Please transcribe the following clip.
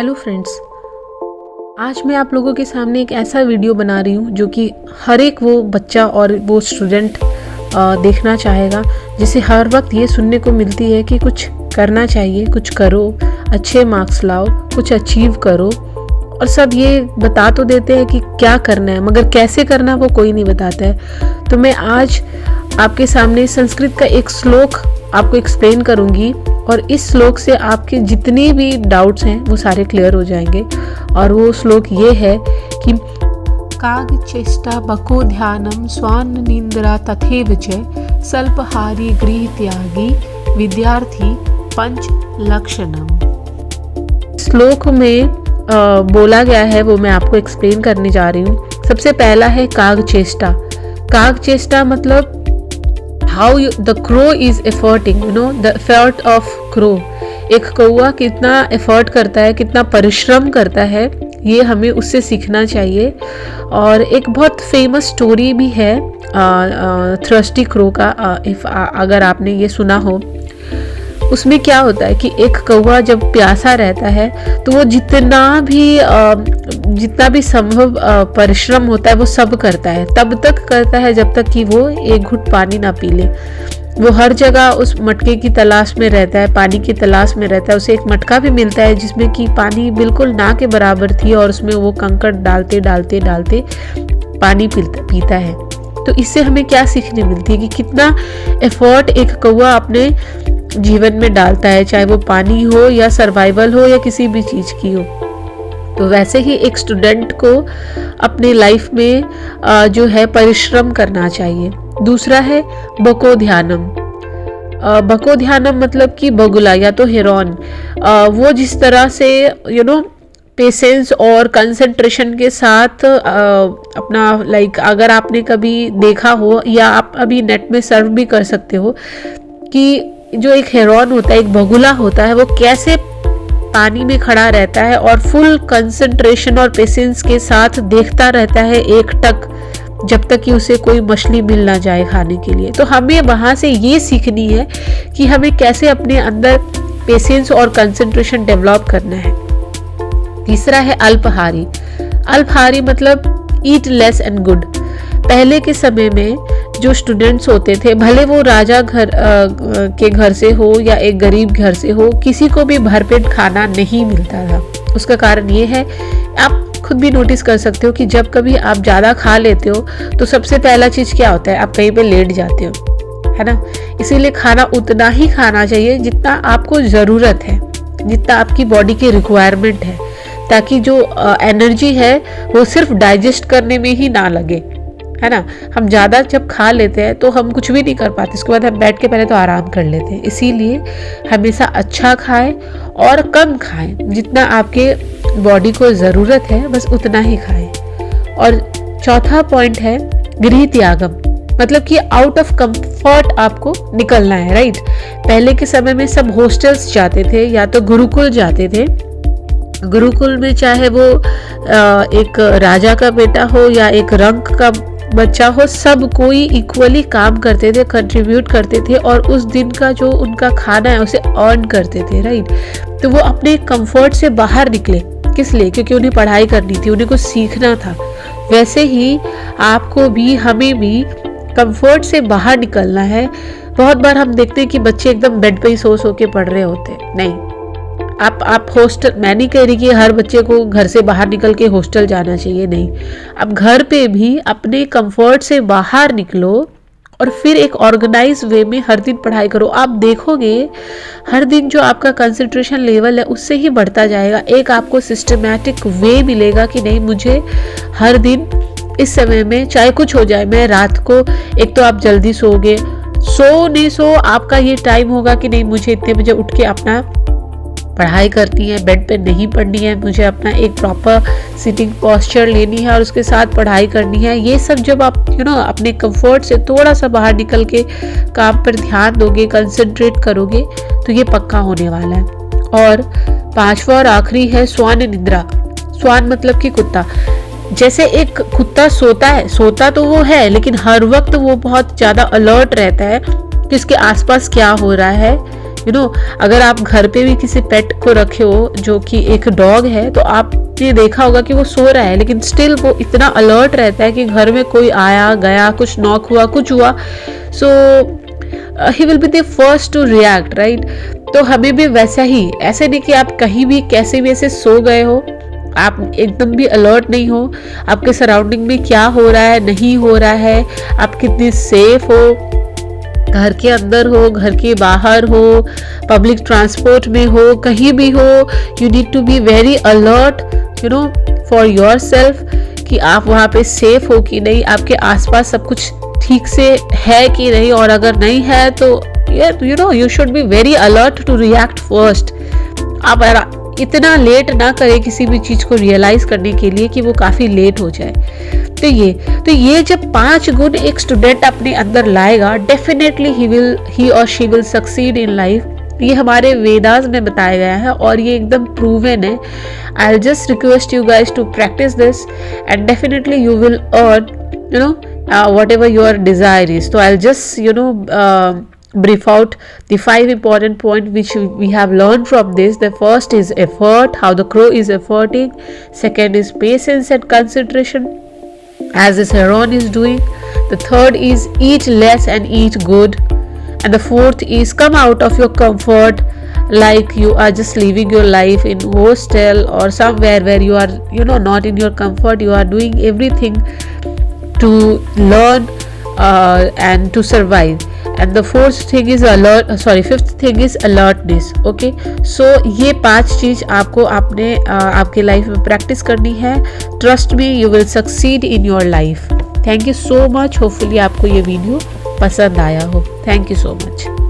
Hello friends, आज मैं आप लोगों के सामने एक ऐसा वीडियो बना रही हूँ जो कि हर एक वो बच्चा और वो स्टूडेंट देखना चाहेगा, जिसे हर वक्त ये सुनने को मिलती है कि कुछ करना चाहिए, कुछ करो, अच्छे मार्क्स लाओ, कुछ अचीव करो। और सब ये बता तो देते हैं कि क्या करना है, मगर कैसे करना वो कोई नहीं बताता है। तो मैं आज आपके सामने संस्कृत का एक श्लोक आपको एक्सप्लेन करूँगी और इस श्लोक से आपके जितने भी डाउट्स हैं वो सारे क्लियर हो जाएंगे। और वो श्लोक ये है कि काग चेष्टा बको ध्यानम स्वान निंद्रा तथेव च स्वल्पहारी गृह त्यागी विद्यार्थी पंच लक्षणम। श्लोक में बोला गया है वो मैं आपको एक्सप्लेन करने जा रही हूँ। सबसे पहला है काग चेष्टा। काग चेष्टा मतलब how the crow is efforting, the effort of crow। एक कौवा कितना एफर्ट करता है, कितना परिश्रम करता है, ये हमें उससे सीखना चाहिए। और एक बहुत फेमस स्टोरी भी है थ्रस्टी क्रो का, अगर आपने ये सुना हो। उसमें क्या होता है कि एक कौवा जब प्यासा रहता है तो वो जितना भी संभव परिश्रम होता है वो सब करता है, तब तक करता है जब तक कि वो एक घुट पानी ना पी ले। वो हर जगह उस मटके की तलाश में रहता है, पानी की तलाश में रहता है। उसे एक मटका भी मिलता है जिसमें कि पानी बिल्कुल ना के बराबर थी और उसमें वो कंकड़ डालते डालते डालते पानी पीता है। तो इससे हमें क्या सीखने मिलती है कि कितना एफर्ट एक कौवा अपने जीवन में डालता है, चाहे वो पानी हो या सर्वाइवल हो या किसी भी चीज़ की हो। तो वैसे ही एक स्टूडेंट को अपने लाइफ में जो है परिश्रम करना चाहिए। दूसरा है बको ध्यानम। बको ध्यानम मतलब कि बगुला या तो हिरन, वो जिस तरह से पेशेंस और कंसंट्रेशन के साथ अपना अगर आपने कभी देखा हो या आप अभी नेट में सर्च भी कर सकते हो कि जो एक हिरन होता है, एक बगुला होता है, वो कैसे पानी में खड़ा रहता है और फुल कंसंट्रेशन और पेशेंस के साथ देखता रहता है एक टक, जब तक कि उसे कोई मछली मिल ना जाए खाने के लिए। तो हमें वहाँ से ये सीखनी है कि हमें कैसे अपने अंदर पेशेंस और कंसंट्रेशन डेवलप करना है। तीसरा है अल्पहारी। अल्पहारी मतलब ईट लेस एंड गुड। पहले के समय में जो स्टूडेंट्स होते थे, भले वो राजा के घर से हो या एक गरीब घर से हो, किसी को भी भरपेट खाना नहीं मिलता था। उसका कारण ये है, आप खुद भी नोटिस कर सकते हो कि जब कभी आप ज़्यादा खा लेते हो तो सबसे पहला चीज़ क्या होता है, आप कहीं पे लेट जाते हो, है ना। इसीलिए खाना उतना ही खाना चाहिए जितना आपको ज़रूरत है, जितना आपकी बॉडी की रिक्वायरमेंट है, ताकि जो एनर्जी है वो सिर्फ डाइजेस्ट करने में ही ना लगे, है ना। हम ज़्यादा जब खा लेते हैं तो हम कुछ भी नहीं कर पाते, उसके बाद हम बैठ के पहले तो आराम कर लेते हैं। इसीलिए हमेशा अच्छा खाएं और कम खाएं, जितना आपके बॉडी को ज़रूरत है बस उतना ही खाएं। और चौथा पॉइंट है गृह त्यागम, मतलब कि आउट ऑफ कंफर्ट आपको निकलना है, राइट। पहले के समय में सब हॉस्टल्स जाते थे या तो गुरुकुल जाते थे। गुरुकुल में चाहे वो एक राजा का बेटा हो या एक रंक का बच्चा हो, सब कोई इक्वली काम करते थे, कंट्रीब्यूट करते थे और उस दिन का जो उनका खाना है उसे अर्न करते थे, राइट। तो वो अपने कंफर्ट से बाहर निकले, किस लिए? क्योंकि उन्हें पढ़ाई करनी थी, उन्हें कुछ सीखना था। वैसे ही आपको भी, हमें भी कंफर्ट से बाहर निकलना है। बहुत बार हम देखते हैं कि बच्चे एकदम बेड पे ही सो के पढ़ रहे होते हैं। नहीं, आप हॉस्टल, मैं नहीं कह रही कि हर बच्चे को घर से बाहर निकल के हॉस्टल जाना चाहिए, नहीं। आप घर पे भी अपने कंफर्ट से बाहर निकलो और फिर एक ऑर्गेनाइज वे में हर दिन पढ़ाई करो। आप देखोगे हर दिन जो आपका कंसंट्रेशन लेवल है उससे ही बढ़ता जाएगा। एक आपको सिस्टमैटिक वे मिलेगा कि नहीं, मुझे हर दिन इस समय में चाहे कुछ हो जाए, मैं रात को, एक तो आप जल्दी सोओगे, नहीं सो आपका ये टाइम होगा कि नहीं, मुझे इतने बजे उठ के अपना पढ़ाई करनी है, बेड पे नहीं पढ़नी है, मुझे अपना एक प्रॉपर सिटिंग पोस्चर लेनी है और उसके साथ पढ़ाई करनी है। ये सब जब आप अपने कंफर्ट से थोड़ा सा बाहर निकल के काम पर ध्यान दोगे, कंसंट्रेट करोगे, तो ये पक्का होने वाला है। और पांचवा और आखिरी है स्वान निद्रा। स्वान मतलब कि कुत्ता। जैसे एक कुत्ता सोता तो वो है, लेकिन हर वक्त वो बहुत ज़्यादा अलर्ट रहता है कि उसके आसपास क्या हो रहा है, अगर आप घर पे भी किसी पेट को रखे हो जो कि एक डॉग है, तो आपने देखा होगा कि वो सो रहा है लेकिन स्टिल वो इतना अलर्ट रहता है कि घर में कोई आया गया, कुछ नॉक हुआ, कुछ हुआ, so he will be the first to react, right. तो हमें भी वैसा ही, ऐसे नहीं कि आप कहीं भी कैसे भी ऐसे सो गए हो, आप एकदम भी अलर्ट नहीं हो, आपके सराउंडिंग में क्या हो रहा है, नहीं हो रहा है, आप कितनी सेफ हो, घर के अंदर हो, घर के बाहर हो, पब्लिक ट्रांसपोर्ट में हो, कहीं भी हो, you need to be very alert for yourself, कि आप वहाँ पे सेफ हो कि नहीं, आपके आसपास सब कुछ ठीक से है कि नहीं, और अगर नहीं है तो you should be very alert to react first. आप इतना लेट ना करें किसी भी चीज़ को रियलाइज करने के लिए कि वो काफ़ी लेट हो जाए। तो ये जब 5 गुण एक स्टूडेंट अपने अंदर लाएगा, डेफिनेटली ही और she will succeed in life. ये हमारे वेदास में बताया गया है और ये एकदम प्रूवन है। I will just request you guys to practise this and definitely you will earn whatever your desire is. So I'll just brief out the 5 important points which we have learned from this. The first is effort, how the crow is efforting. Second is patience and concentration, as this heron is doing. The third is eat less and eat good. And the fourth is come out of your comfort, like you are just living your life in hostel or somewhere where you are not in your comfort. You are doing everything to learn and to survive. And the fifth thing is alertness. Okay, so ये 5 चीज आपको आपके life में practice करनी है। Trust me, you will succeed in your life. Thank you so much. Hopefully आपको ये video पसंद आया हो। Thank you so much.